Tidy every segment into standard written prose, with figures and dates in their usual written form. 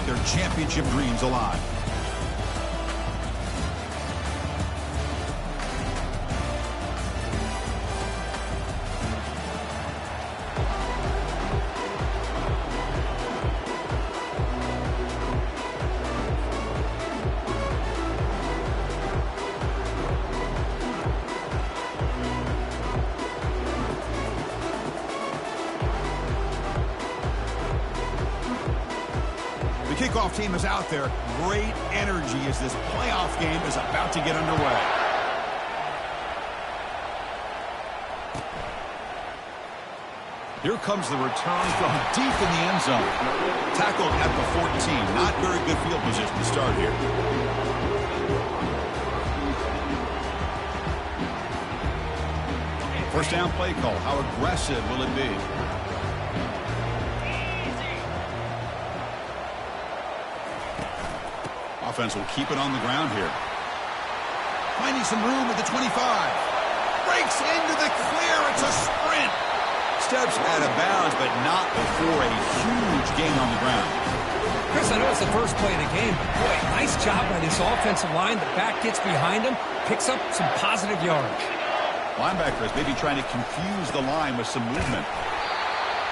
their championship dreams alive. Kickoff team is out there. Great energy as this playoff game is about to get underway. Here comes the return from deep in the end zone. Tackled at the 14. Not very good field position to start here. First down play call. How aggressive will it be? Offense will keep it on the ground here. Finding some room at the 25. Breaks into the clear. It's a sprint. Steps out of bounds, but not before a huge gain on the ground. Chris, I know it's the first play of the game, but boy, nice job by this offensive line. The back gets behind him, picks up some positive yards. Linebackers maybe trying to confuse the line with some movement.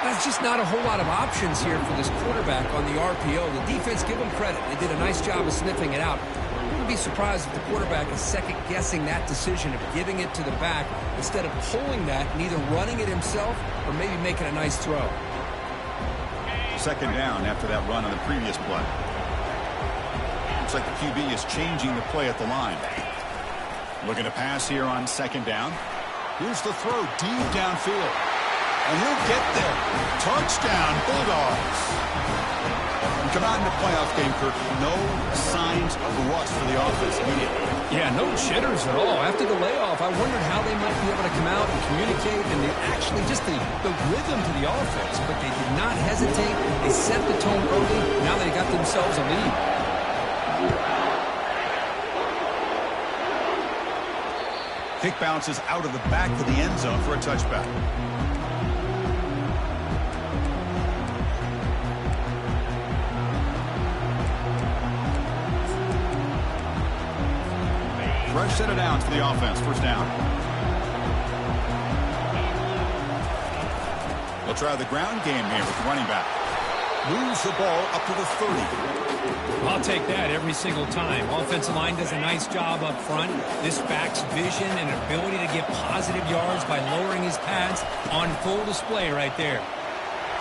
There's just not a whole lot of options here for this quarterback on the RPO. The defense, give them credit. They did a nice job of sniffing it out. I wouldn't be surprised if the quarterback is second-guessing that decision of giving it to the back instead of pulling that and either running it himself or maybe making a nice throw. Second down after that run on the previous play. Looks like the QB is changing the play at the line. Looking to pass here on second down. Here's the throw deep downfield. And he'll get there. Touchdown, Bulldogs. And come out in the playoff game, Kirk. No signs of rust for the offense immediately. Yeah, no jitters at all. After the layoff, I wondered how they might be able to come out and communicate and actually just the rhythm to the offense. But they did not hesitate. They set the tone early. Now they got themselves a lead. Kick bounces out of the back of the end zone for a touchback. Fresh set of downs for the offense. First down. They'll try the ground game here with the running back. Moves the ball up to the 30. I'll take that every single time. Offensive line does a nice job up front. This back's vision and ability to get positive yards by lowering his pads on full display right there.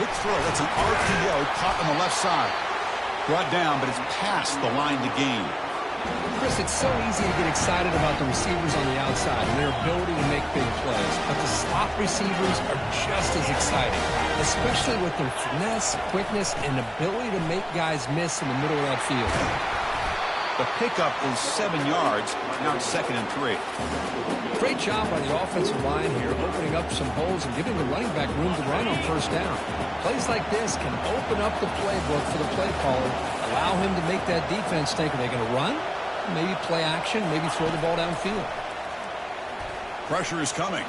Quick throw. That's an RPO caught on the left side. Brought down, but it's past the line to gain. Chris, it's so easy to get excited about the receivers on the outside and their ability to make big plays. But the slot receivers are just as exciting, especially with their finesse, quickness, and ability to make guys miss in the middle of that field. The pickup is 7 yards. Now it's 2nd and 3. Great job by the offensive line here, opening up some holes and giving the running back room to run on first down. Plays like this can open up the playbook for the play caller, allow him to make that defense think, are they going to run? Maybe play action, maybe throw the ball downfield. Pressure is coming.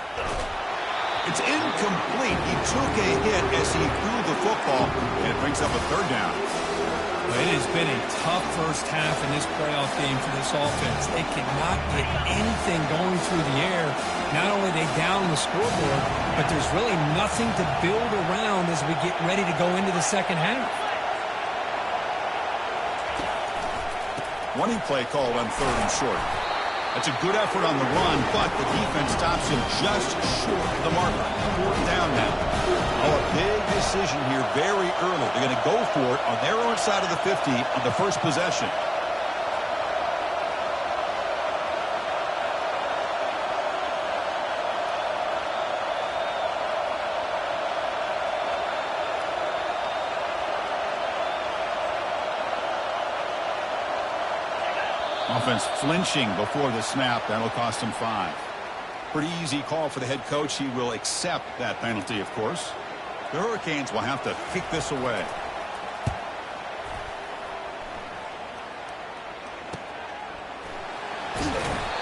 It's incomplete. He took a hit as he threw the football, and it brings up a third down. It has been a tough first half in this playoff game for this offense. They cannot get anything going through the air. Not only are they down the scoreboard, but there's really nothing to build around as we get ready to go into the second half. Running play called on 3rd and short. That's a good effort on the run, but the defense stops him just short of the marker. 4th down now. Oh, a big decision here very early. They're going to go for it on their own side of the 50 on the first possession. Offense flinching before the snap. That'll cost him 5. Pretty easy call for the head coach. He will accept that penalty, of course. The Hurricanes will have to kick this away.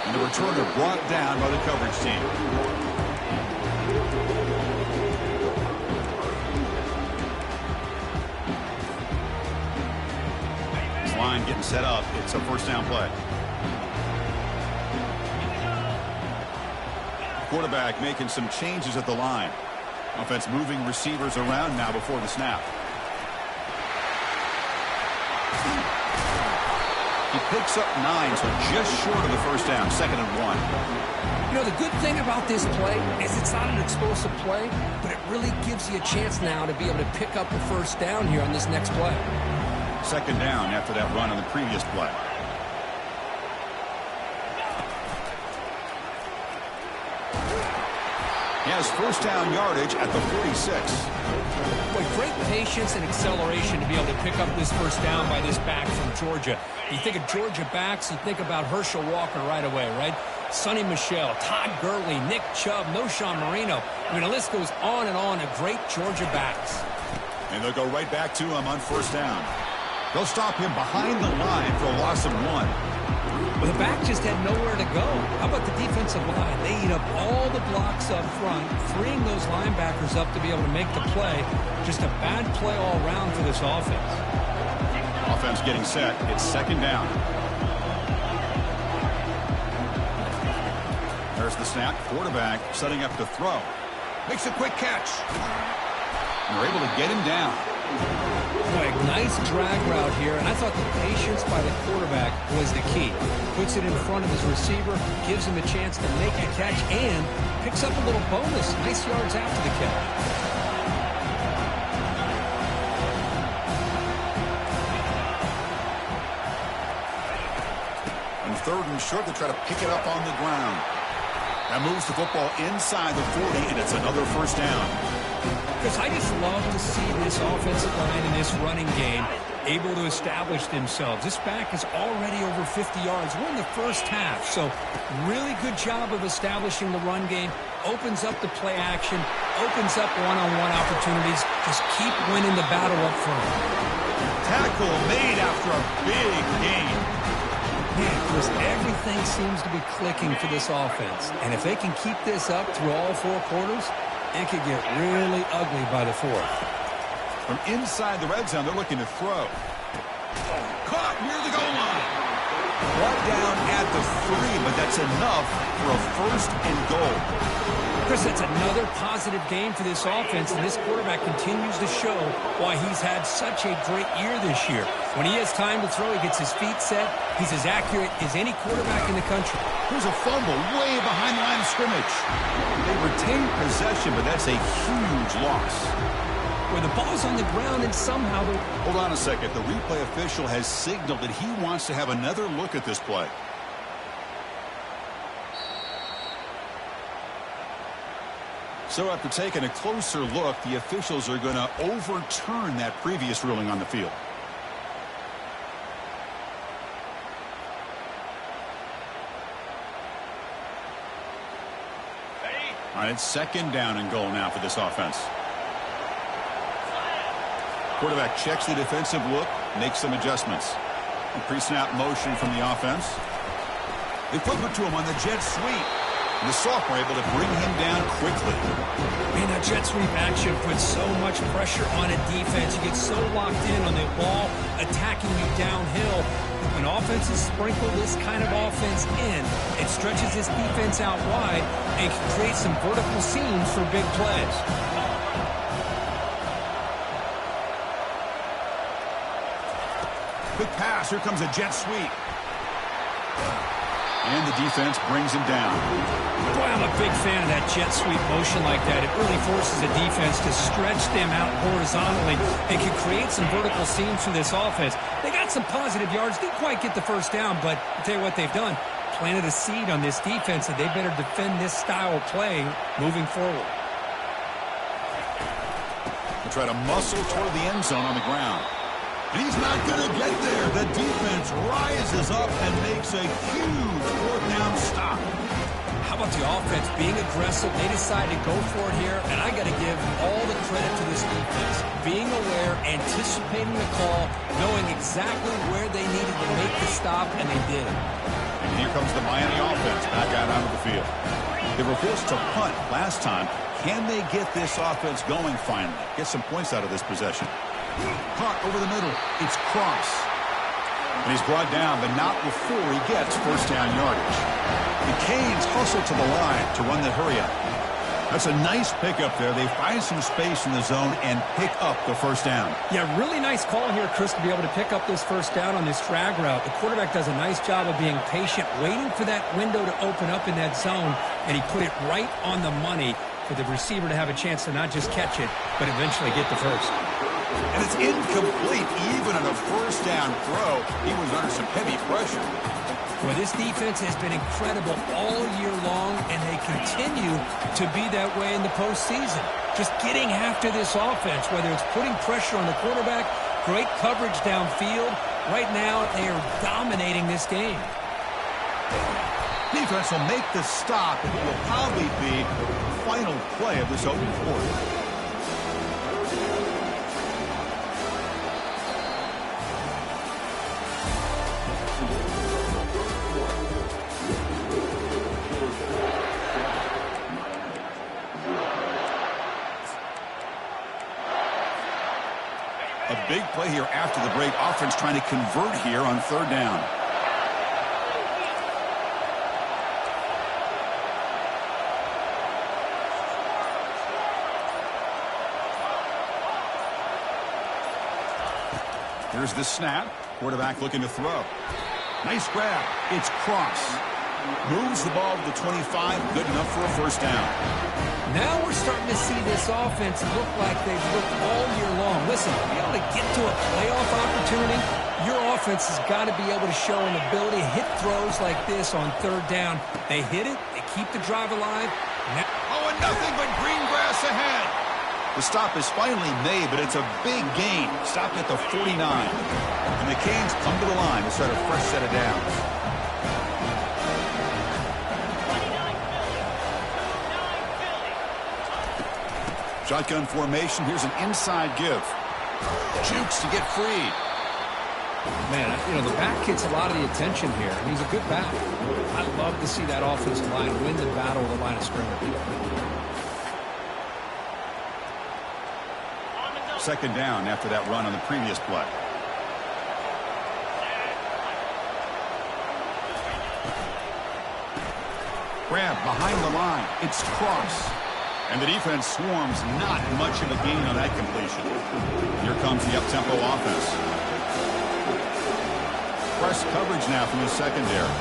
And the returner brought down by the coverage team. line getting set up. It's a first down play. Quarterback making some changes at the line. Offense moving receivers around now before the snap. He picks up 9, so just short of the first down, 2nd and 1. You know, the good thing about this play is it's not an explosive play, but it really gives you a chance now to be able to pick up a first down here on this next play. 2nd down after that run on the previous play. He has first down yardage at the 46. Boy, great patience and acceleration to be able to pick up this first down by this back from Georgia. You think of Georgia backs, you think about Herschel Walker right away, right? Sonny Michel, Todd Gurley, Nick Chubb, Noshawn Marino. I mean, the list goes on and on of great Georgia backs. And they'll go right back to him on first down. They'll stop him behind the line for a loss of 1. Well, the back just had nowhere to go. How about the defensive line? They eat up all the blocks up front, freeing those linebackers up to be able to make the play. Just a bad play all around for this offense. Offense getting set. It's 2nd down. There's the snap. Quarterback setting up to throw. Makes a quick catch. And they're able to get him down. Boy, nice drag route here, and I thought the patience by the quarterback was the key. Puts it in front of his receiver, gives him a chance to make a catch, and picks up a little bonus. Nice yards after the catch. And 3rd and short, they try to pick it up on the ground. That moves the football inside the 40, and it's another first down. Because I just love to see this offensive line and this running game able to establish themselves. This back is already over 50 yards. We're in the first half, so really good job of establishing the run game. Opens up the play action, opens up one-on-one opportunities. Just keep winning the battle up front. Tackle made after a big gain. Man, Chris, everything seems to be clicking for this offense. And if they can keep this up through all 4 quarters, it could get really ugly by the 4th. From inside the red zone, they're looking to throw. Caught near the goal line. Brought down at the 3, but that's enough for a 1st and goal. Chris, that's another positive game for this offense, and this quarterback continues to show why he's had such a great year this year. When he has time to throw, he gets his feet set. He's as accurate as any quarterback in the country. Here's a fumble way behind the line of scrimmage. They retain possession, but that's a huge loss. Where the ball's on the ground and somehow... Hold on a second. The replay official has signaled that he wants to have another look at this play. So after taking a closer look, the officials are going to overturn that previous ruling on the field. All right, it's 2nd down and goal now for this offense. Quarterback checks the defensive look, makes some adjustments. Pre-snap motion from the offense. They flip it to him on the jet sweep. And the sophomore able to bring him down quickly. Man, that jet sweep action puts so much pressure on a defense. You get so locked in on the ball attacking you downhill. When offenses sprinkle this kind of offense in, it stretches this defense out wide and can create some vertical seams for big plays. Quick pass. Here comes a jet sweep. And the defense brings him down. Boy, I'm a big fan of that jet sweep motion like that. It really forces the defense to stretch them out horizontally and can create some vertical seams for this offense. They got some positive yards. Didn't quite get the first down, but I'll tell you what they've done. Planted a seed on this defense, and they better defend this style of play moving forward. They try to muscle toward the end zone on the ground. And he's not going to get there. The defense rises up and makes a huge 4th down stop. How about the offense being aggressive? They decide to go for it here, and I got to give all the credit to this defense. Being aware, anticipating the call, knowing exactly where they needed to make the stop, and they did. And here comes the Miami offense back out onto the field. They were forced to punt last time. Can they get this offense going finally? Get some points out of this possession. Caught over the middle. It's Cross. And he's brought down, but not before he gets first down yardage. The Canes hustle to the line to run the hurry-up. That's a nice pickup there. They find some space in the zone and pick up the first down. Yeah, really nice call here, Chris, to be able to pick up this first down on this drag route. The quarterback does a nice job of being patient, waiting for that window to open up in that zone, and he put it right on the money for the receiver to have a chance to not just catch it, but eventually get the first. And it's incomplete even on a first down throw. He was under some heavy pressure. Well, this defense has been incredible all year long, and they continue to be that way in the postseason. Just getting after this offense, whether it's putting pressure on the quarterback, great coverage downfield. Right now, they are dominating this game. Defense will make the stop, and it will probably be the final play of this opening quarter. A big play here after the break. Offense trying to convert here on third down. Here's the snap. Quarterback looking to throw. Nice grab. It's Cross. Moves the ball to the 25. Good enough for a first down. Now we're starting to see this offense look like they've looked all year long. Listen, to be able to get to a playoff opportunity, your offense has got to be able to show an ability to hit throws like this on third down. They hit it. They keep the drive alive. Oh, and nothing but green grass ahead. The stop is finally made, but it's a big gain. Stopped at the 49. And the Canes come to the line to start a fresh set of downs. Shotgun formation. Here's an inside give. Jukes to get freed. Man, you know, the back gets a lot of the attention here, and he's a good back. I love to see that offensive line win the battle of the line of scrimmage. Second down after that run on the previous play. Grab behind the line. It's Cross. And the defense swarms, not much of a gain on that completion. Here comes the up-tempo offense. Press coverage now from the secondary.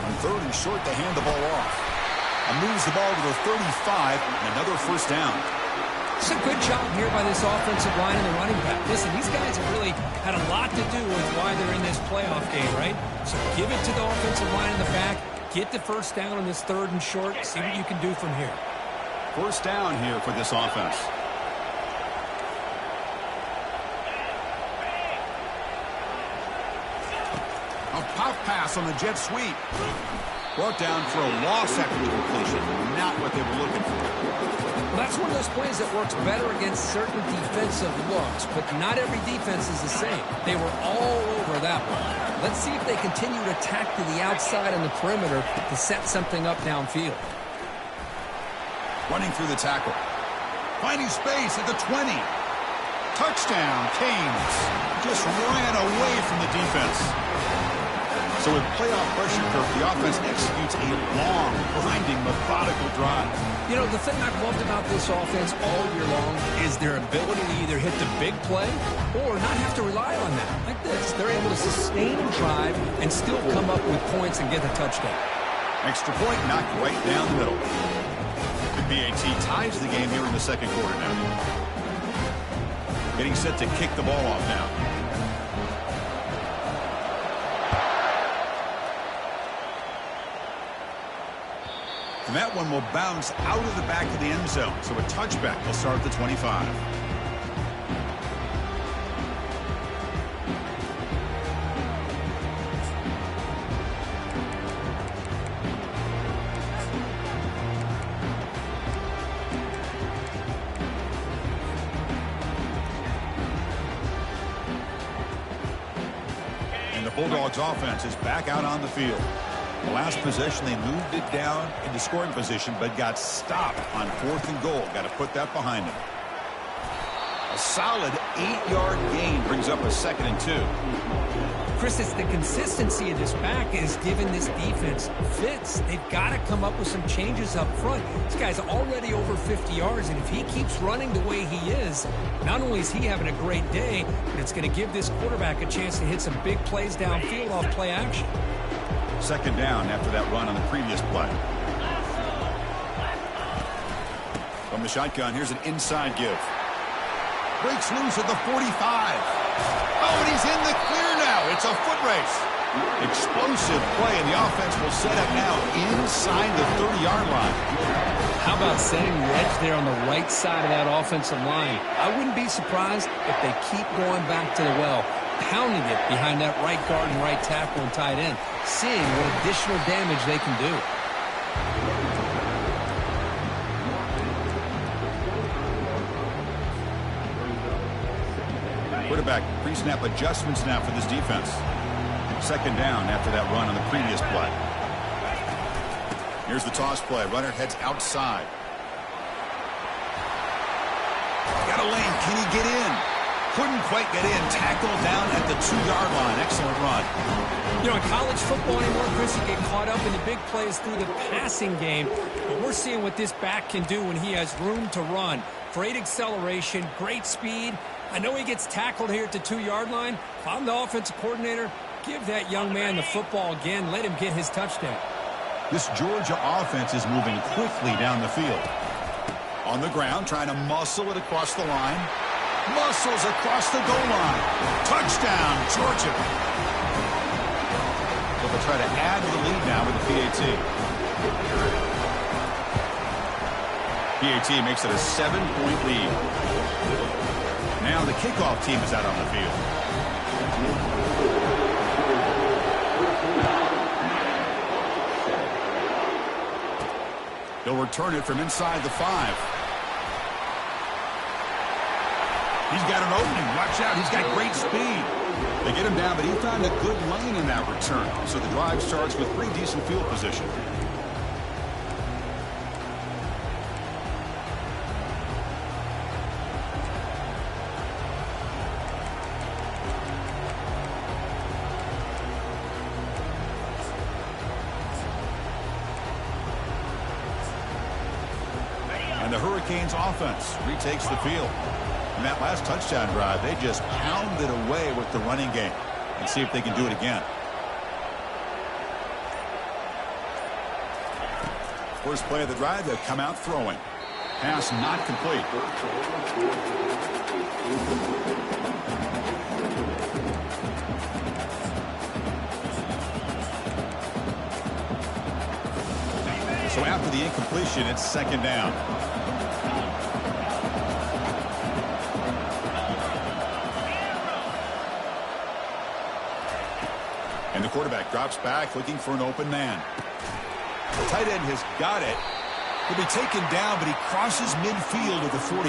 On third and short, they hand the ball off. And moves the ball to the 35, and another first down. It's a good job here by this offensive line and the running back. Listen, these guys have really had a lot to do with why they're in this playoff game, right? So give it to the offensive line in the back. Get the first down on this third and short. See what you can do from here. First down here for this offense. A pop pass on the jet sweep. Brought down for a loss after the completion. Not what they were looking for. Well, that's one of those plays that works better against certain defensive looks, but not every defense is the same. They were all over that one. Let's see if they continue to attack to the outside on the perimeter to set something up downfield. Running through the tackle. Finding space at the 20. Touchdown, Canes. Just ran away from the defense. So with playoff pressure, Kirk, the offense executes a long, grinding, methodical drive. You know, the thing I've loved about this offense all year long is their ability to either hit the big play or not have to rely on that. Like this, they're able to sustain a drive and still come up with points and get the touchdown. Extra point knocked right down the middle. The BAT ties the game here in the second quarter now. Getting set to kick the ball off now. And that one will bounce out of the back of the end zone. So a touchback will start at the 25. And the Bulldogs offense is back out on the field. The last possession, they moved it down into scoring position, but got stopped on 4th and goal. Got to put that behind them. A solid 8-yard gain brings up a 2nd and 2. Chris, it's the consistency of this back is giving this defense fits. They've got to come up with some changes up front. This guy's already over 50 yards, and if he keeps running the way he is, not only is he having a great day, but it's going to give this quarterback a chance to hit some big plays downfield off play action. 2nd down after that run on the previous play. From the shotgun, here's an inside give. Breaks loose at the 45. Oh, and he's in the clear now. It's a foot race. Explosive play, and the offense will set up now inside the 30-yard line. How about setting the edge there on the right side of that offensive line? I wouldn't be surprised if they keep going back to the well, pounding it behind that right guard and right tackle and tight end, seeing what additional damage they can do. Quarterback pre-snap adjustments now for this defense. 2nd down after that run on the previous play. Here's the toss play. Runner heads outside. Got a lane. Can he get in? Couldn't quite get in. Tackle down at the 2-yard line. Excellent run. You know, in college football anymore, Chris, you get caught up in the big plays through the passing game. But we're seeing what this back can do when he has room to run. Great acceleration, great speed. I know he gets tackled here at the 2-yard line. If I'm the offensive coordinator, give that young man the football again. Let him get his touchdown. This Georgia offense is moving quickly down the field. On the ground, trying to muscle it across the line. Muscles across the goal line. Touchdown, Georgia. But they'll try to add to the lead now with the PAT. PAT makes it a 7-point lead. Now the kickoff team is out on the field. They'll return it from inside the 5. He's got an opening. Watch out. He's got great speed. They get him down, but he found a good lane in that return. So the drive starts with pretty decent field position. The Hurricanes offense retakes the field. In that last touchdown drive, they just pounded away with the running game. And see if they can do it again. First play of the drive, they'll come out throwing. Pass not complete. So after the incompletion, it's 2nd down. And the quarterback drops back looking for an open man. The tight end has got it. He'll be taken down, but he crosses midfield at the 48.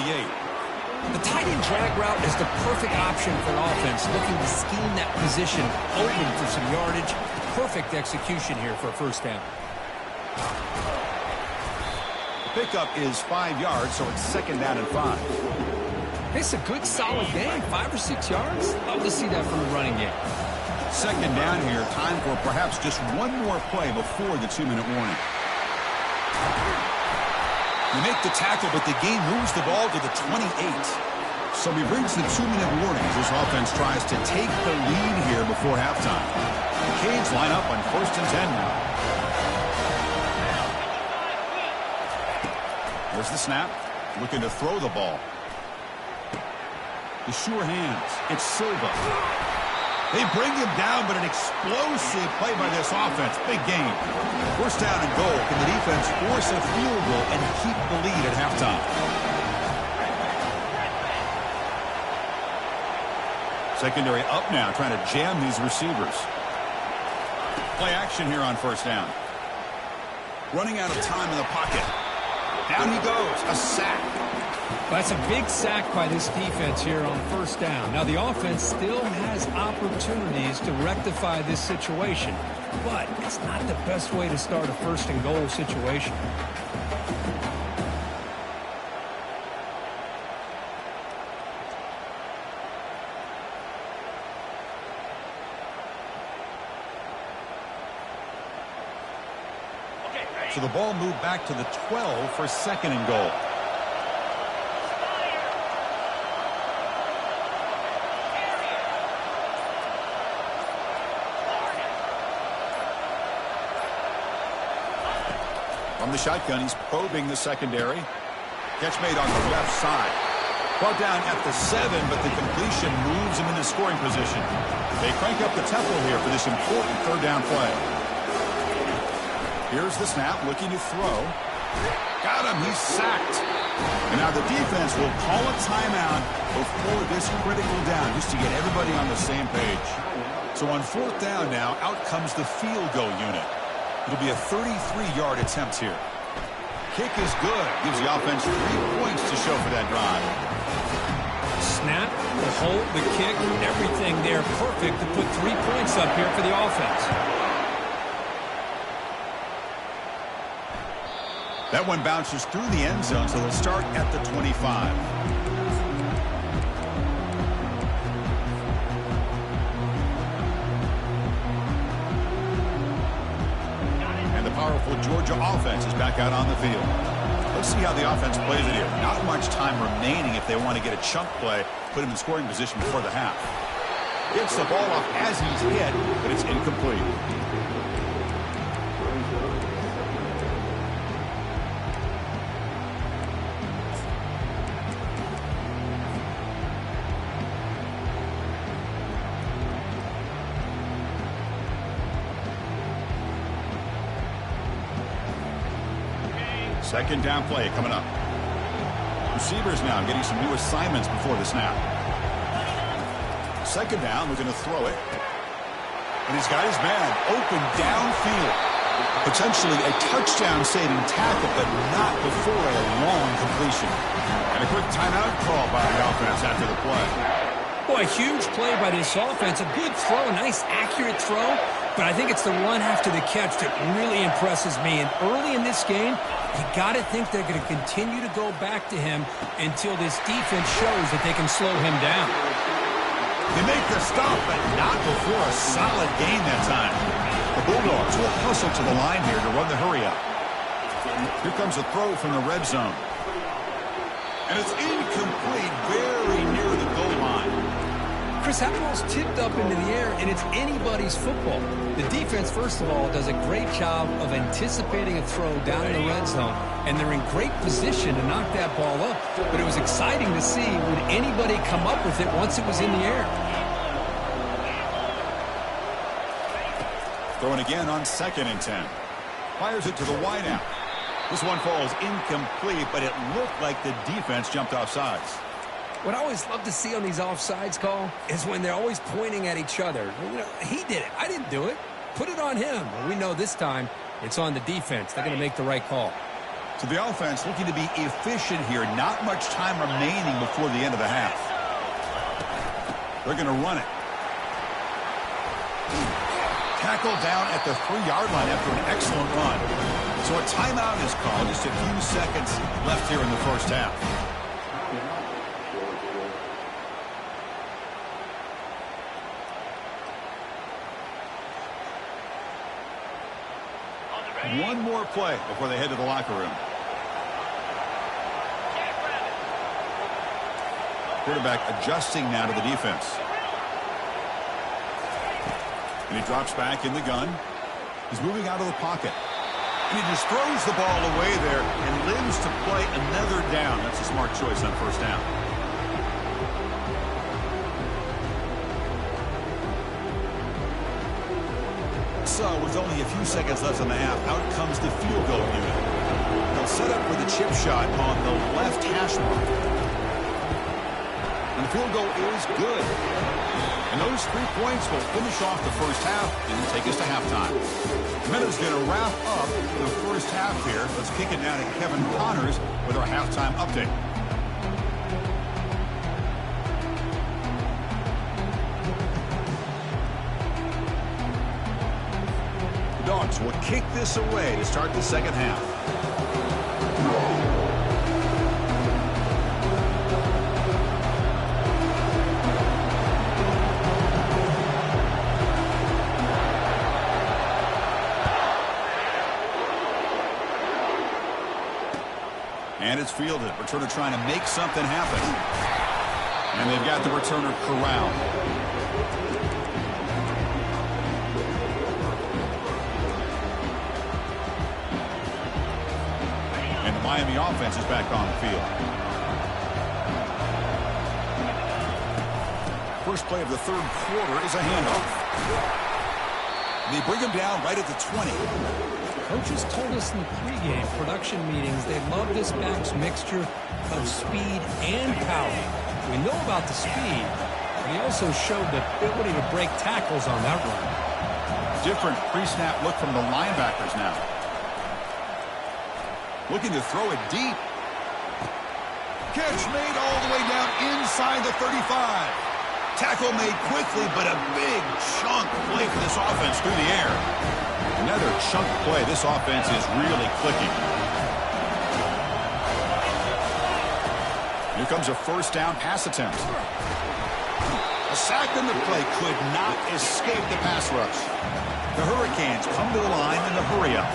The tight end drag route is the perfect option for an offense looking to scheme that position open for some yardage. Perfect execution here for a 1st down. The pickup is 5 yards, so it's 2nd down and 5. It's a good, solid game, 5 or 6 yards. Love to see that from the running game. 2nd down here, time for perhaps just one more play before the 2-minute warning. They make the tackle, but the game moves the ball to the 28. So he brings the 2-minute warning as this offense tries to take the lead here before halftime. The Canes line up on 1st and 10 now. There's the snap, looking to throw the ball. The sure hands, it's Silva. They bring him down, but an explosive play by this offense. Big game. 1st down and goal. Can the defense force a field goal and keep the lead at halftime? Secondary up now, trying to jam these receivers. Play action here on 1st down. Running out of time in the pocket. Now Down he goes. A sack. That's a big sack by this defense here on first down. Now, the offense still has opportunities to rectify this situation, but it's not the best way to start a first and goal situation. So the ball moved back to the 12 for second and goal. From the shotgun, he's probing the secondary. Catch made on the left side. Brought down at the 7, but the completion moves him into scoring position. They crank up the tempo here for this important third down play. Here's the snap, looking to throw. Got him, he's sacked. And now the defense will call a timeout before this critical down, just to get everybody on the same page. So on fourth down now, out comes the field goal unit. It'll be a 33-yard attempt here. Kick is good. Gives the offense 3 points to show for that drive. Snap, the hold, the kick, everything there perfect to put 3 points up here for the offense. That one bounces through the end zone, so they'll start at the 25. And the powerful Georgia offense is back out on the field. Let's see how the offense plays it here. Not much time remaining if they want to get a chunk play, put him in scoring position before the half. Gets the ball off as he's hit, but it's incomplete. Second down play coming up. Receivers now getting some new assignments before the snap. Second down, we're going to throw it. And he's got his man open downfield. Potentially a touchdown-saving tackle, but not before a long completion. And a quick timeout call by the offense after the play. Boy, a huge play by this offense. A good throw, a nice accurate throw. But I think it's the run after the catch that really impresses me. And early in this game, you got to think they're going to continue to go back to him until this defense shows that they can slow him down. They make the stop, but not before a solid gain that time. The Bulldogs will hustle to the line here to run the hurry up. Here comes a throw from the red zone. And it's incomplete, very near the goal line. Chris, that ball's tipped up into the air, and it's anybody's football. The defense, first of all, does a great job of anticipating a throw down in the red zone, and they're in great position to knock that ball up. But it was exciting to see, would anybody come up with it once it was in the air? Throwing again on 2nd and 10. Fires it to the wideout. This one falls incomplete, but it looked like the defense jumped off sides. What I always love to see on these offsides call is when they're always pointing at each other. You know, he did it. I didn't do it. Put it on him. Well, we know this time it's on the defense. They're going to make the right call. So the offense looking to be efficient here. Not much time remaining before the end of the half. They're going to run it. Tackle down at the 3-yard line after an excellent run. So a timeout is called. Just a few seconds left here in the first half. One more play before they head to the locker room. Quarterback adjusting now to the defense. And he drops back in the gun. He's moving out of the pocket. And he just throws the ball away there and lives to play another down. That's a smart choice on first down. So with only a few seconds left in the half, out comes the field goal unit. They'll set up with a chip shot on the left hash mark. And the field goal is good. And those 3 points will finish off the first half and take us to halftime. Meadows going to wrap up the first half here. Let's kick it down to Kevin Connors with our halftime update. The Dogs will kick this away to start the second half. And it's fielded. Returner trying to make something happen. And they've got the returner corralled. And the Miami offense is back on the field. First play of the third quarter is a handoff. They bring him down right at the 20. Coaches told us in the pregame production meetings they love this back's mixture of speed and power. We know about the speed, but he also showed the ability to break tackles on that run. Different pre-snap look from the linebackers now. Looking to throw it deep. Catch made all the way down inside the 35. Tackle made quickly, but a big chunk play for this offense through the air. Another chunk play. This offense is really clicking. Here comes a first down pass attempt. A sack in the play could not escape the pass rush. The Hurricanes come to the line in the hurry up.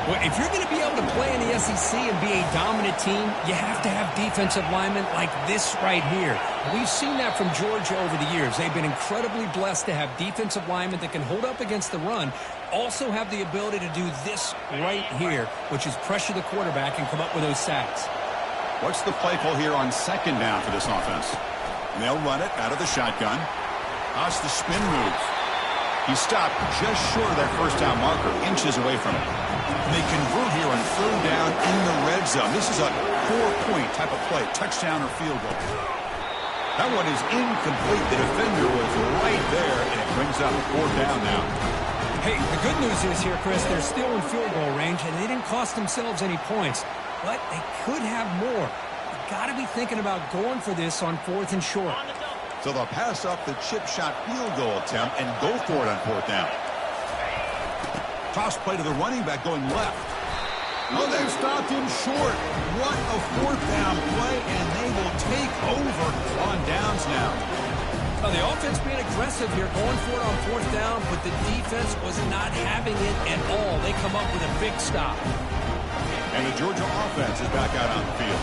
Well, if you're going to be able to play in the SEC and be a dominant team, you have to have defensive linemen like this right here. We've seen that from Georgia over the years. They've been incredibly blessed to have defensive linemen that can hold up against the run, also have the ability to do this right here, which is pressure the quarterback and come up with those sacks. What's the play call here on second down for this offense? And they'll run it out of the shotgun. How's the spin move? He stopped just short of that first down marker, inches away from it. And they convert here on third down in the red zone. This is a 4-point type of play, touchdown or field goal. That one is incomplete. The defender was right there, and it brings up fourth down now. Hey, the good news is here, Chris, they're still in field goal range, and they didn't cost themselves any points. But they could have more. You've got to be thinking about going for this on fourth and short. So they'll pass up the chip shot field goal attempt and go for it on fourth down. Toss play to the running back going left. Oh, they've stopped him short. What a fourth down play, and they will take over on downs now. Well, the offense being aggressive here, going for it on fourth down, but the defense was not having it at all. They come up with a big stop. And the Georgia offense is back out on the field.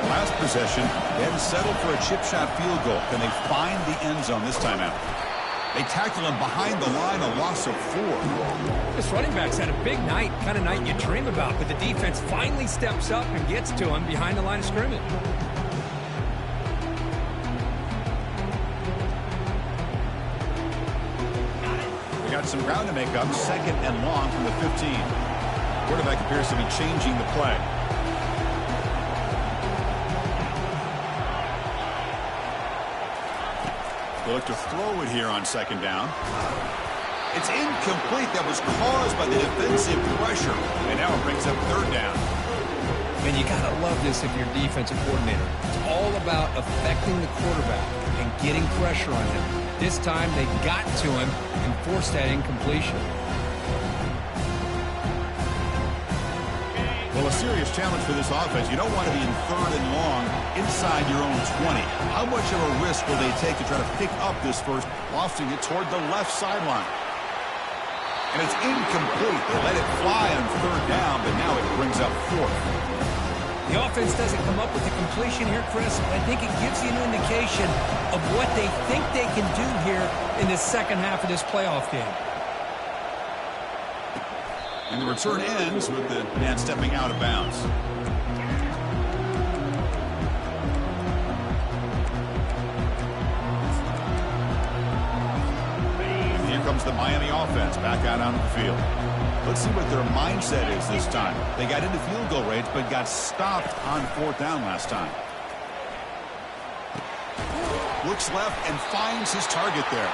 Last possession, they had to settle for a chip shot field goal. Can they find the end zone this time out? They tackle him behind the line, a loss of 4. This running back's had a big night, kind of night you dream about, but the defense finally steps up and gets to him behind the line of scrimmage. We got some ground to make up, second and long from the 15. Quarterback appears to be changing the play. They look to throw it here on second down. It's incomplete. That was caused by the defensive pressure. And now it brings up third down. Man, you got to love this if you're a defensive coordinator. It's all about affecting the quarterback and getting pressure on him. This time they got to him and forced that incompletion. Well, a serious challenge for this offense. You don't want to be in third and long inside your own 20. How much of a risk will they take to try to pick up this first, lofting it toward the left sideline? And it's incomplete. They let it fly on third down, but now it brings up fourth. The offense doesn't come up with the completion here, Chris. I think it gives you an indication of what they think they can do here in the second half of this playoff game. And the return ends with the man stepping out of bounds. And here comes the Miami offense back out onto the field. Let's see what their mindset is this time. They got into field goal range, but got stopped on fourth down last time. looks left and finds his target there.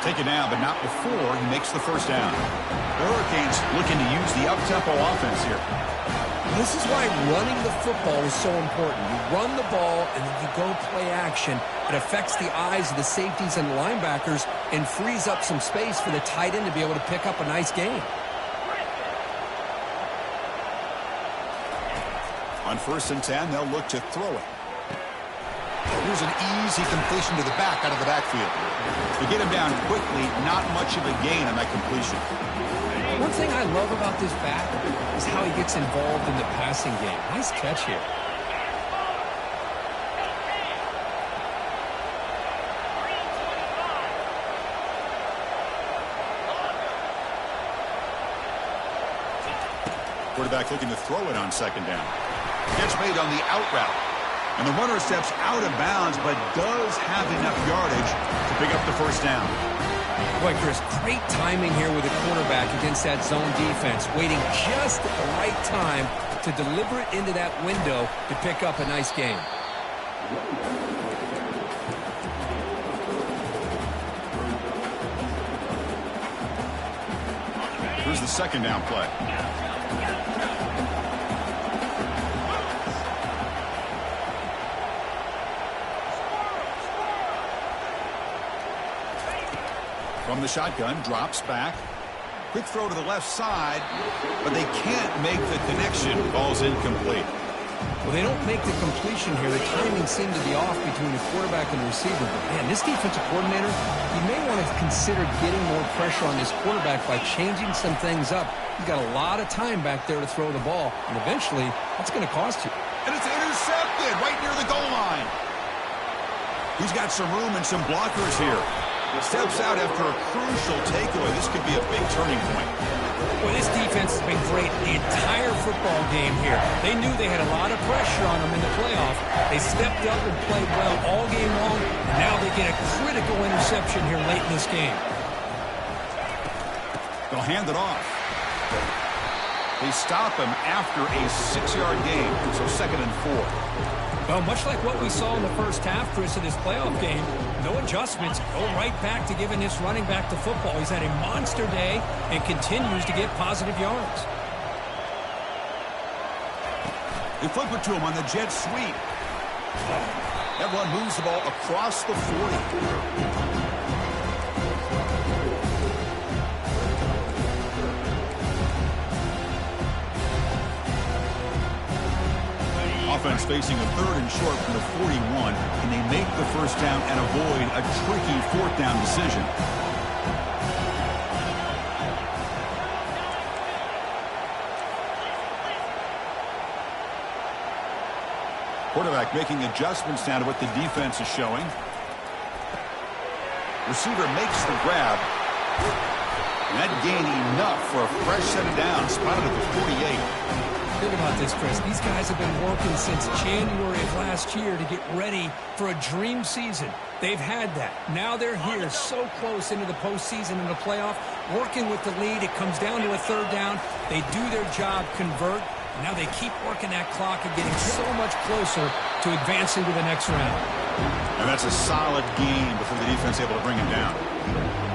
Taken down, but not before he makes the first down. The Hurricanes looking to use the up-tempo offense here. This is why running the football is so important. You run the ball, and then you go play action. It affects the eyes of the safeties and the linebackers and frees up some space for the tight end to be able to pick up a nice gain. On 1st and 10, they'll look to throw it. Here's an easy completion to the back out of the backfield. To get him down quickly, not much of a gain on that completion. One thing I love about this back is how he gets involved in the passing game. Nice catch here. Quarterback looking to throw it on 2nd down. Catch made on the out route. And the runner steps out of bounds, but does have enough yardage to pick up the first down. Boy, Chris, great timing here with the quarterback against that zone defense, waiting just at the right time to deliver it into that window to pick up a nice gain. Here's the 2nd down play. From the shotgun, drops back. Quick throw to the left side, but they can't make the connection. Ball's incomplete. Well, they don't make the completion here. The timing seemed to be off between the quarterback and the receiver. But, man, this defensive coordinator, he may want to consider getting more pressure on this quarterback by changing some things up. He's got a lot of time back there to throw the ball, and eventually that's going to cost you. And it's intercepted right near the goal line. He's got some room and some blockers here. Steps out after a crucial takeaway. This could be a big turning point. Well, this defense has been great the entire football game here. They knew they had a lot of pressure on them in the playoff. They stepped up and played well all game long, and now they get a critical interception here late in this game. They'll hand it off. They stop him after a 6-yard gain, so 2nd and 4. Well, much like what we saw in the first half, Chris, of this playoff game, no adjustments, go right back to giving this running back the football. He's had a monster day and continues to get positive yards. They flip it to him on the jet sweep. That run moves the ball across the 40. Offense facing a 3rd and short from the 41, and they make the first down and avoid a tricky 4th down decision. Quarterback making adjustments now to what the defense is showing. Receiver makes the grab. And that gained enough for a fresh set of downs, spotted at the 48. Think about this, Chris. These guys have been working since January of last year to get ready for a dream season. They've had that. Now they're here so close into the postseason and the playoff, working with the lead. It comes down to a 3rd down. They do their job, convert. And now they keep working that clock and getting so much closer to advancing to the next round. And that's a solid game before the defense able to bring him down.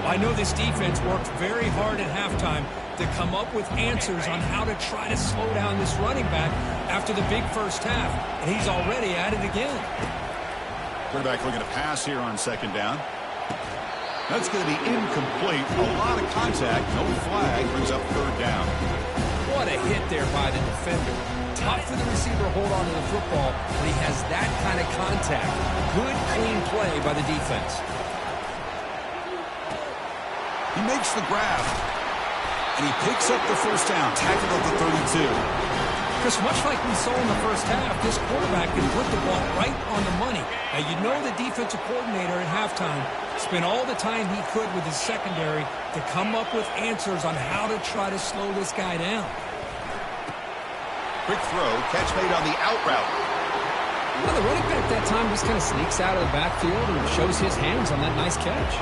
I know this defense worked very hard at halftime to come up with answers on how to try to slow down this running back after the big first half. And he's already at it again. Quarterback looking to pass here on 2nd down. That's going to be incomplete. A lot of contact. No flag. Brings up 3rd down. What a hit there by the defender. Tough for the receiver to hold on to the football when he has that kind of contact. Good, clean play by the defense. He makes the grab. And he picks up the first down, tackled at the 32. Chris, much like we saw in the first half, this quarterback can put the ball right on the money. Now, you know the defensive coordinator at halftime spent all the time he could with his secondary to come up with answers on how to try to slow this guy down. Quick throw, catch made on the out route. Well, the running back that time just kind of sneaks out of the backfield and shows his hands on that nice catch.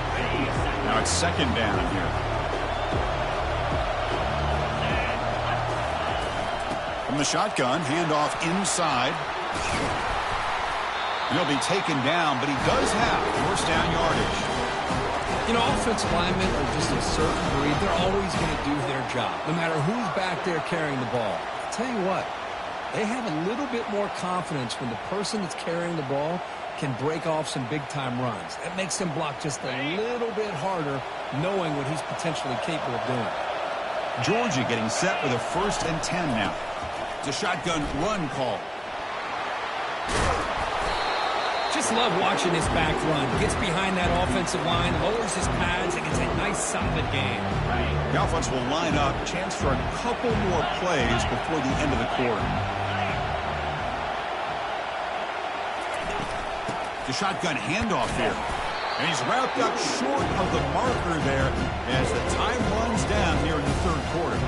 Now it's 2nd down here. From the shotgun, handoff inside. He'll be taken down, but he does have first down yardage. You know, offensive linemen are just a certain breed. They're always going to do their job, no matter who's back there carrying the ball. I'll tell you what, they have a little bit more confidence when the person that's carrying the ball can break off some big-time runs. That makes him block just a little bit harder, knowing what he's potentially capable of doing. Georgia getting set with a 1st and 10 now. It's a shotgun run call. Just love watching this back run. Gets behind that offensive line, lowers his pads, and gets a nice, solid game. The offense will line up. Chance for a couple more plays before the end of the quarter. The shotgun handoff here. And he's wrapped up short of the marker there as the time runs down here in the 3rd quarter.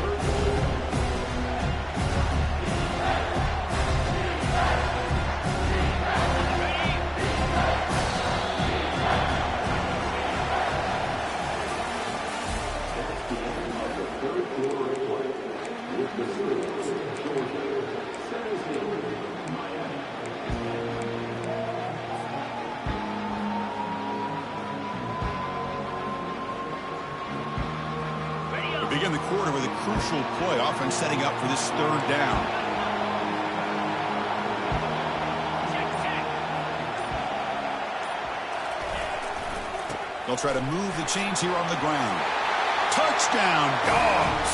Begin the quarter with a crucial play, offense setting up for this 3rd down. They'll try to move the chains here on the ground. Touchdown, Dogs!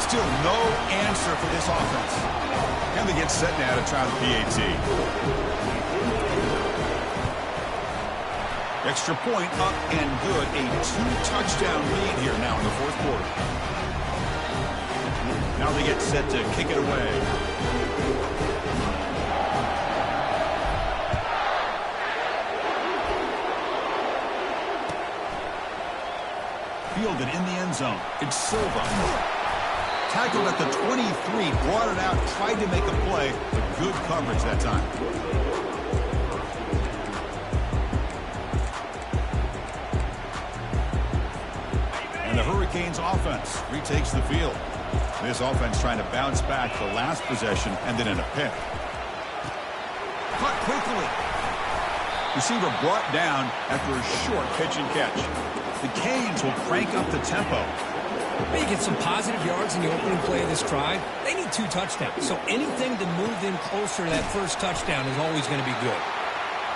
Still no answer for this offense. And they get set now to try the PAT. Extra point up and good. A 2-touchdown lead here now in the 4th quarter. Now they get set to kick it away. Fielded in the end zone. It's Silva. Tackled at the 23, brought it out, tried to make a play, but good coverage that time. And the Hurricanes offense retakes the field. This offense trying to bounce back the last possession, ended in a pick. Cut quickly. Receiver brought down after a short pitch and catch. The Canes will crank up the tempo. They get some positive yards in the opening play of this drive. They need 2 touchdowns, so anything to move them closer to that first touchdown is always going to be good.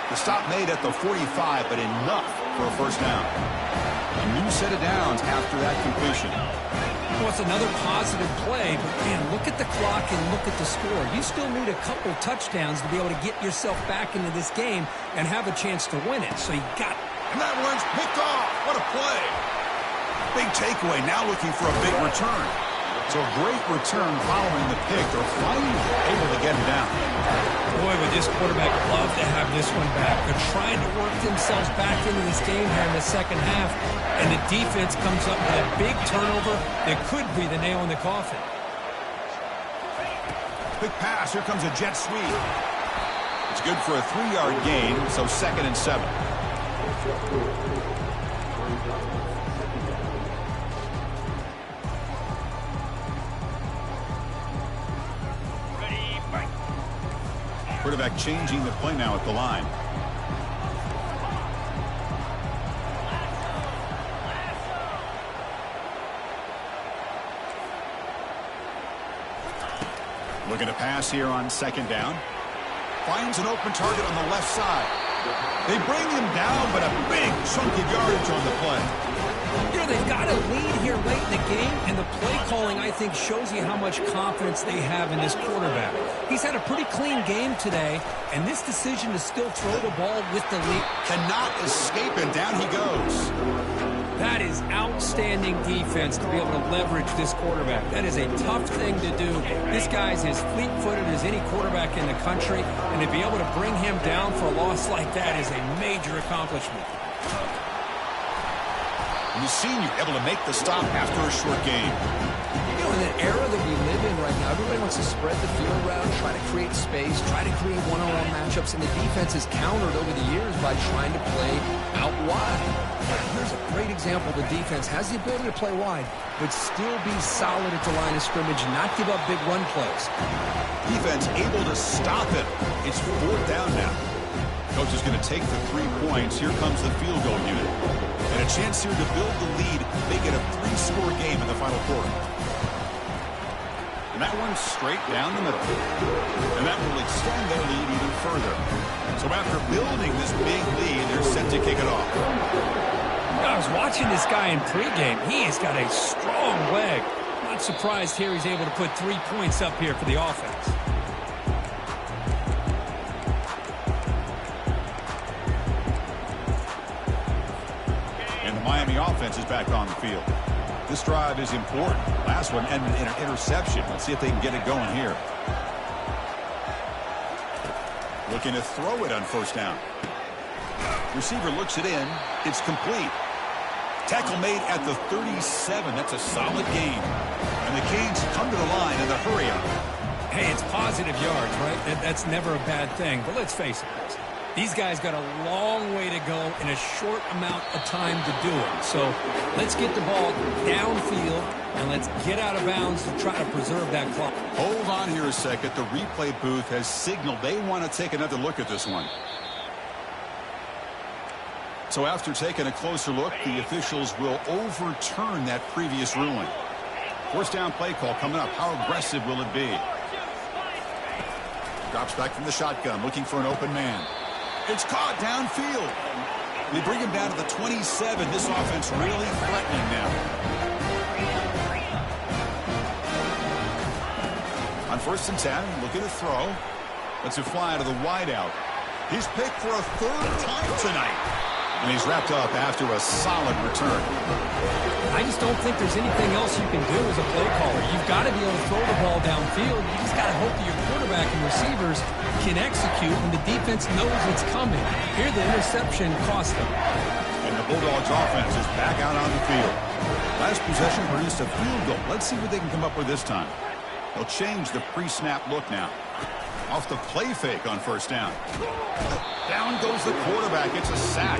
The stop made at the 45, but enough for a first down. A new set of downs after that completion. Well, it's another positive play, but man, look at the clock and look at the score. You still need a couple touchdowns to be able to get yourself back into this game and have a chance to win it. So you got it. And that one's picked off. What a play. Big takeaway, now looking for a big return. So a great return following the pick. They're finally able to get him down. Boy, would this quarterback love to have this one back. They're trying to work themselves back into this game here in the second half, and the defense comes up with a big turnover that could be the nail in the coffin. Quick pass. Here comes a jet sweep. It's good for a 3-yard gain, so 2nd and 7. Quarterback changing the play now at the line. Looking to pass here on 2nd down. Finds an open target on the left side. They bring him down, but a big chunk of yardage on the play. You know, they've got a lead here late in the game, and the play calling, I think, shows you how much confidence they have in this quarterback. He's had a pretty clean game today, and this decision to still throw the ball with the lead cannot escape, and down he goes. That is outstanding defense to be able to leverage this quarterback. That is a tough thing to do. This guy's as fleet-footed as any quarterback in the country, and to be able to bring him down for a loss like that is a major accomplishment. And the senior able to make the stop after a short game. You know, in the era that we live in right now, everybody wants to spread the field around, try to create space, try to create one-on-one matchups, and the defense has countered over the years by trying to play out wide. Here's a great example. The defense has the ability to play wide, but still be solid at the line of scrimmage, not give up big run plays. Defense able to stop it. It's 4th down now. Coach is going to take the 3 points. Here comes the field goal unit. And a chance here to build the lead, make it a 3-score game in the final quarter. And that one's straight down the middle. And that will extend their lead even further. So after building this big lead, they're set to kick it off. I was watching this guy in pregame. He has got a strong leg. Not surprised here he's able to put 3 points up here for the offense. And the Miami offense is back on the field. This drive is important. Last one ended in an interception. Let's see if they can get it going here. Looking to throw it on first down. Receiver looks it in. It's complete. Tackle made at the 37. That's a solid gain. And the Canes come to the line in the hurry up. Hey, it's positive yards, right? That's never a bad thing. But let's face it, these guys got a long way to go in a short amount of time to do it. So let's get the ball downfield and let's get out of bounds to try to preserve that clock. Hold on here a second. The replay booth has signaled they want to take another look at this one. So after taking a closer look, the officials will overturn that previous ruling. First down play call coming up. How aggressive will it be? Drops back from the shotgun, looking for an open man. It's caught downfield. They bring him down to the 27. This offense really threatening now. On first and 10, looking to throw. Lets it fly to the wideout. He's picked for a 3rd time tonight. And he's wrapped up after a solid return. I just don't think there's anything else you can do as a play caller. You've got to be able to throw the ball downfield. You just got to hope that your quarterback and receivers can execute when the defense knows it's coming. Here, the interception cost them. And the Bulldogs offense is back out on the field. Last possession produced a field goal. Let's see what they can come up with this time. They'll change the pre-snap look now. Off the play fake on first down. Down goes the quarterback. It's a sack.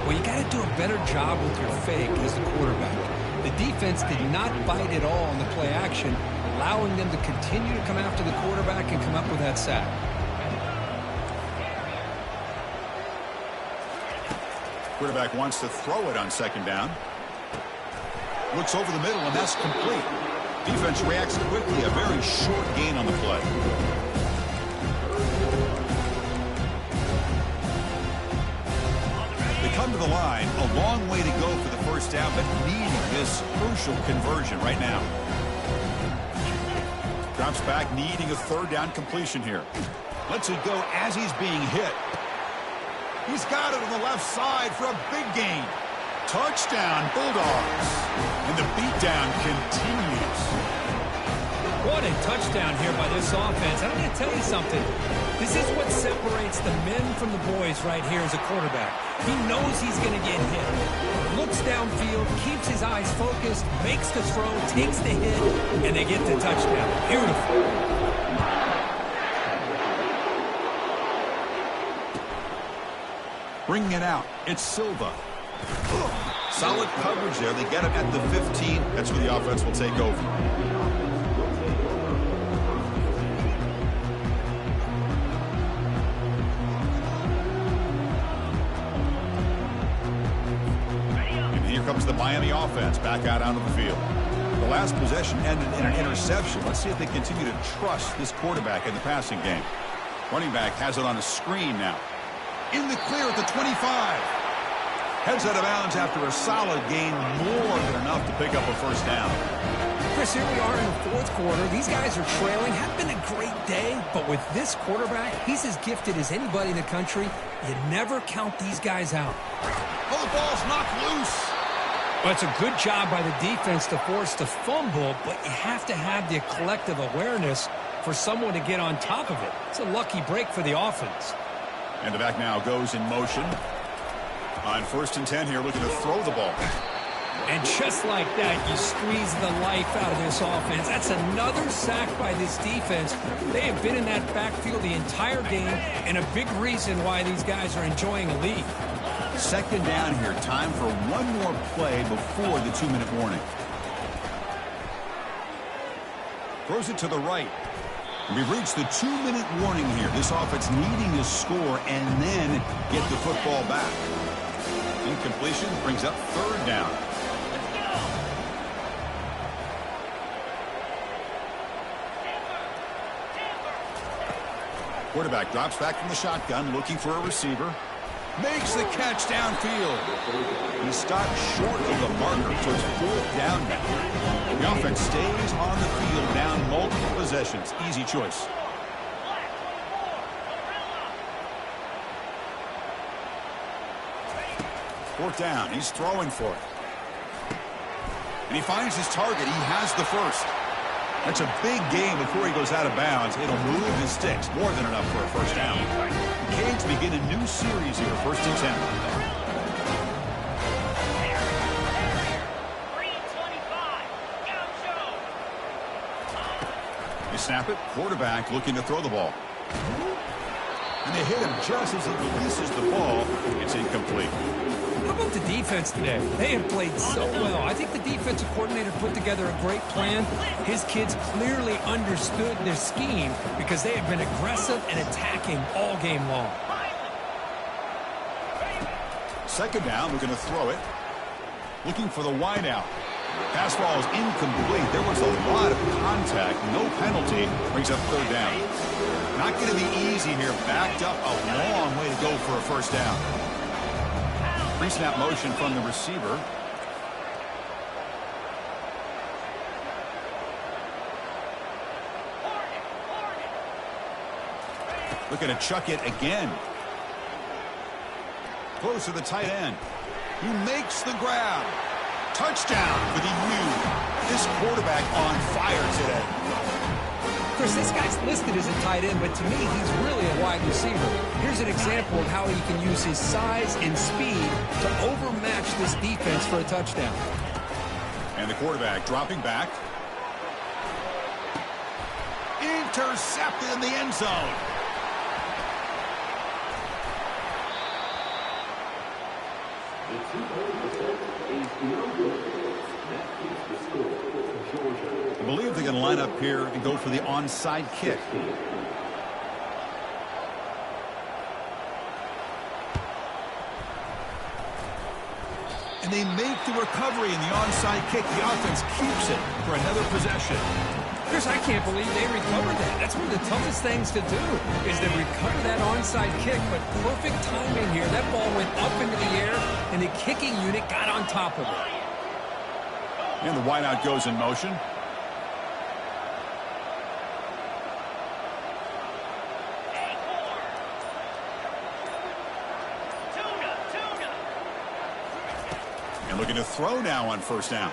Well, you got to do a better job with your fake as the quarterback. The defense did not bite at all on the play action, allowing them to continue to come after the quarterback and come up with that sack. Quarterback wants to throw it on second down. Looks over the middle, and that's complete. Defense reacts quickly. A very short gain on the play. Come to the line, a long way to go for the first down, but needing this crucial conversion right now. Drops back, needing a 3rd down completion here. Lets it go as he's being hit. He's got it on the left side for a big gain. Touchdown, Bulldogs. And the beatdown continues. What a touchdown here by this offense. And I'm going to tell you something. This is what separates the men from the boys right here as a quarterback. He knows he's going to get hit. Looks downfield, keeps his eyes focused, makes the throw, takes the hit, and they get the touchdown. Beautiful. Bringing it out, it's Silva. Solid coverage there. They get him at the 15. That's where the offense will take over. Comes the Miami offense back out onto the field. The last possession ended in an interception. Let's see if they continue to trust this quarterback in the passing game. Running back has it on a screen now. In the clear at the 25. Heads out of bounds after a solid gain, more than enough to pick up a first down. Chris, here we are in the 4th quarter. These guys are trailing. Had been a great day, but with this quarterback, he's as gifted as anybody in the country. You never count these guys out. Oh, the ball's knocked loose. Well, it's a good job by the defense to force the fumble, but you have to have the collective awareness for someone to get on top of it. It's a lucky break for the offense. And the back now goes in motion. On first and 10 here, looking to throw the ball. And just like that, you squeeze the life out of this offense. That's another sack by this defense. They have been in that backfield the entire game, and a big reason why these guys are enjoying a lead. Second down here. Time for one more play before the 2-minute warning. Throws it to the right. We've reached the 2-minute warning here. This offense needing to score and then get the football back. Incompletion brings up third down. Quarterback drops back from the shotgun, looking for a receiver. Makes the catch downfield. He stopped short of the marker, so it's fourth down now. The offense stays on the field, down multiple possessions. Easy choice. Fourth down. He's throwing for it. And he finds his target. He has the first. That's a big game before he goes out of bounds. It'll move his sticks. More than enough for a first down. The Canes begin a new series here. 1st and 10. They snap it. Quarterback looking to throw the ball. And they hit him just as he releases the ball. It's incomplete. How about the defense today? They have played so well. I think the defensive coordinator put together a great plan. His kids clearly understood their scheme because they have been aggressive and attacking all game long. Second down, we're going to throw it. Looking for the wideout. Pass ball is incomplete. There was a lot of contact. No penalty. Brings up third down. Not going to be easy here. Backed up a long way to go for a first down. Pre-snap motion from the receiver. Looking to chuck it again. Close to the tight end. He makes the grab. Touchdown for the U. This quarterback on fire today. Of course, this guy's listed as a tight end, but to me, he's really a wide receiver. Here's an example of how he can use his size and speed to overmatch this defense for a touchdown. And the quarterback dropping back. Intercepted in the end zone. I believe they're going to line up here and go for the onside kick. And they make the recovery in the onside kick. The offense keeps it for another possession. Chris, I can't believe they recovered that. That's one of the toughest things to do, is to recover that onside kick. But perfect timing here. That ball went up into the air, and the kicking unit got on top of it. And the wideout goes in motion. And looking to throw now on first down.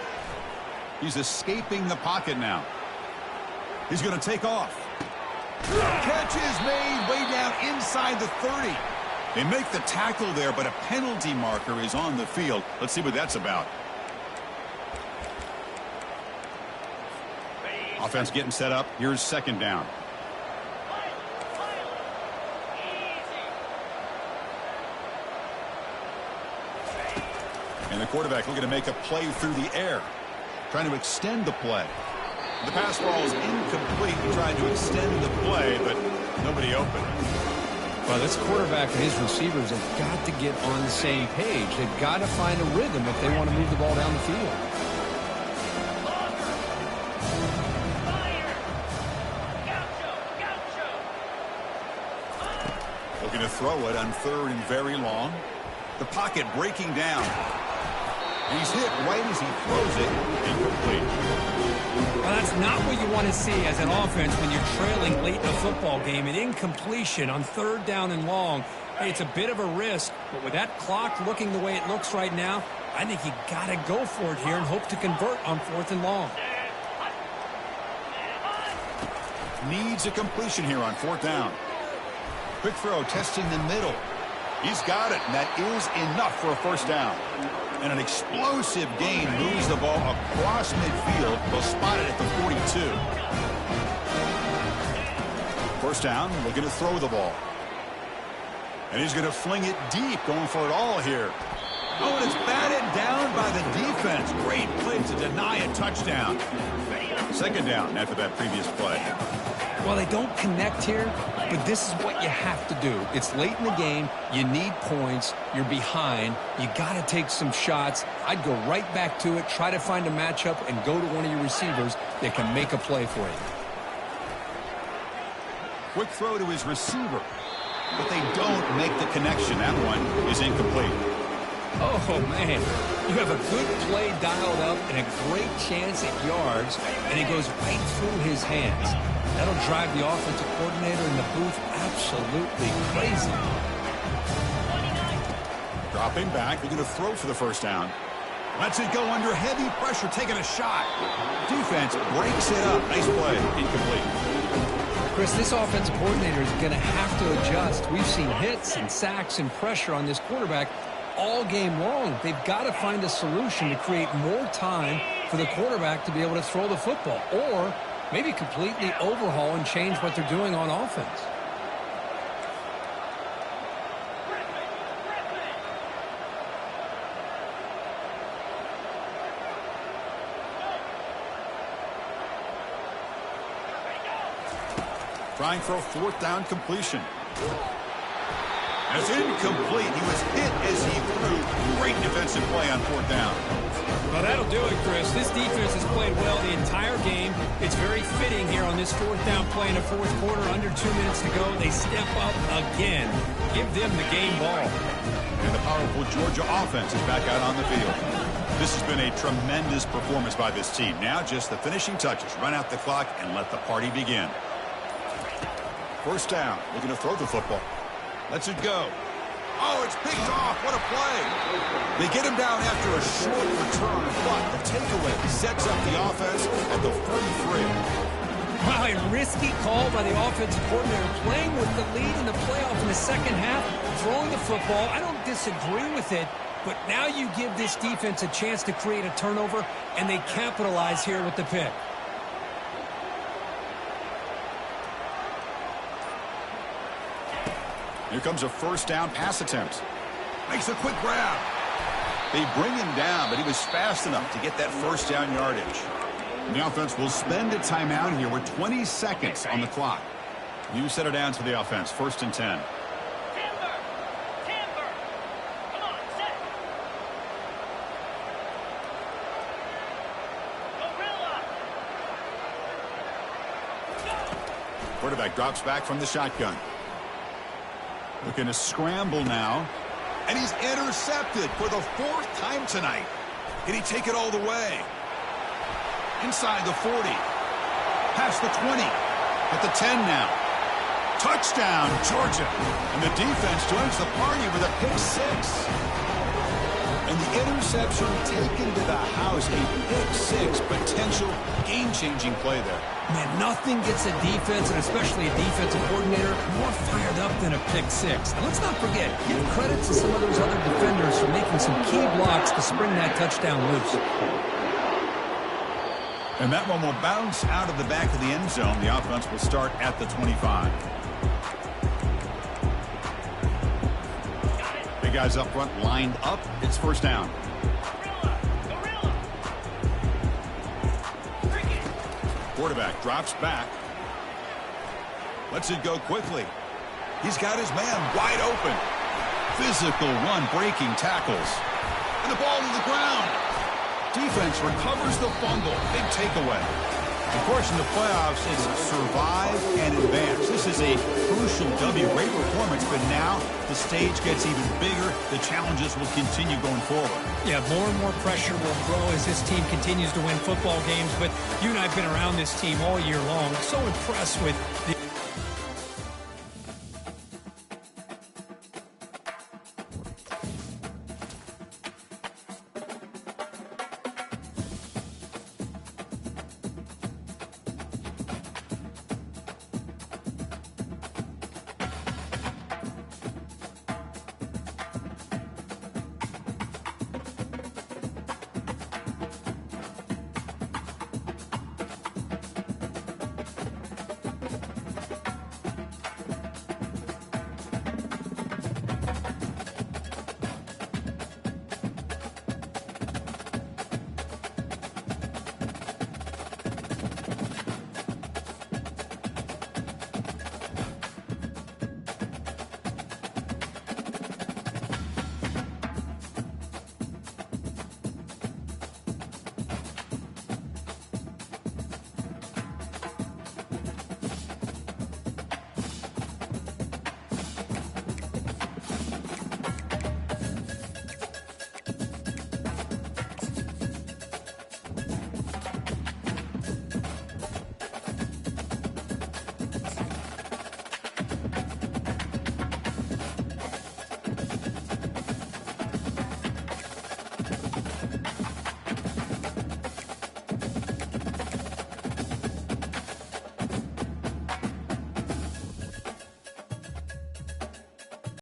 He's escaping the pocket now. He's going to take off. Catch is made way down inside the 30. They make the tackle there, but a penalty marker is on the field. Let's see what that's about. Offense getting set up. Here's second down. And the quarterback looking to make a play through the air. Trying to extend the play. The pass ball is incomplete. He tried to extend the play, but nobody open. Well, this quarterback and his receivers have got to get on the same page. They've got to find a rhythm if they want to move the ball down the field. Looking to throw it on third and very long. The pocket breaking down. And he's hit right as he throws it. Incomplete. Well, that's not what you want to see as an offense when you're trailing late in a football game. An incompletion on third down and long. Hey, it's a bit of a risk, but with that clock looking the way it looks right now, I think you got to go for it here and hope to convert on fourth and long. Needs a completion here on fourth down. Quick throw, testing the middle. He's got it, and that is enough for a first down. And an explosive gain moves the ball across midfield. They'll spot it at the 42. First down, looking to throw the ball. And he's going to fling it deep, going for it all here. Oh, and it's batted down by the defense. Great play to deny a touchdown. Second down after that previous play. Well, they don't connect here, but this is what you have to do. It's late in the game. You need points. You're behind. You got to take some shots. I'd go right back to it, try to find a matchup, and go to one of your receivers that can make a play for you. Quick throw to his receiver, but they don't make the connection. That one is incomplete. Oh, man. You have a good play dialed up and a great chance at yards, and it goes right through his hands. That'll drive the offensive coordinator in the booth absolutely crazy. Dropping back, they're going to throw for the first down. Lets it go under heavy pressure, taking a shot. Defense breaks it up. Nice play. Incomplete. Chris, this offensive coordinator is going to have to adjust. We've seen hits and sacks and pressure on this quarterback all game long. They've got to find a solution to create more time for the quarterback to be able to throw the football, or maybe completely overhaul and change what they're doing on offense. Trying for a fourth down completion. That's incomplete. He was hit as he threw. Great defensive play on fourth down. Well, that'll do it, Chris. This defense has played well the entire game. It's very fitting here on this fourth down play in the fourth quarter. Under 2 minutes to go, they step up again. Give them the game ball. And the powerful Georgia offense is back out on the field. This has been a tremendous performance by this team. Now just the finishing touches. Run out the clock and let the party begin. First down. Looking to throw the football. Lets it go. Oh, it's picked off. What a play. They get him down after a short return, but the takeaway sets up the offense at the 43. Wow, a risky call by the offensive coordinator, playing with the lead in the playoff in the second half, throwing the football. I don't disagree with it, but now you give this defense a chance to create a turnover, and they capitalize here with the pick. Here comes a first down pass attempt. Makes a quick grab. They bring him down, but he was fast enough to get that first down yardage. And the offense will spend a timeout here with 20 seconds on the clock. You set it down to the offense. First and 10. Quarterback drops back from the shotgun. Looking to scramble now. And he's intercepted for the fourth time tonight. Can he take it all the way? Inside the 40. Past the 20. At the 10 now. Touchdown, Georgia. And the defense joins the party with a pick six. And the interception taken to the house. A pick six, potential game-changing play there. Man, nothing gets a defense, and especially a defensive coordinator, more fired up than a pick six. And let's not forget, give credit to some of those other defenders for making some key blocks to spring that touchdown loose. And that one will bounce out of the back of the end zone. The offense will start at the 25. Big guys up front lined up. It's first down. Quarterback drops back. Lets it go quickly. He's got his man wide open. Physical run, breaking tackles. And the ball to the ground. Defense recovers the fumble. Big takeaway. Of course, in the playoffs, it's survive and advance. This is a crucial W. Great performance, but now the stage gets even bigger. The challenges will continue going forward. Yeah, more and more pressure will grow as this team continues to win football games. But you and I have been around this team all year long. So impressed with the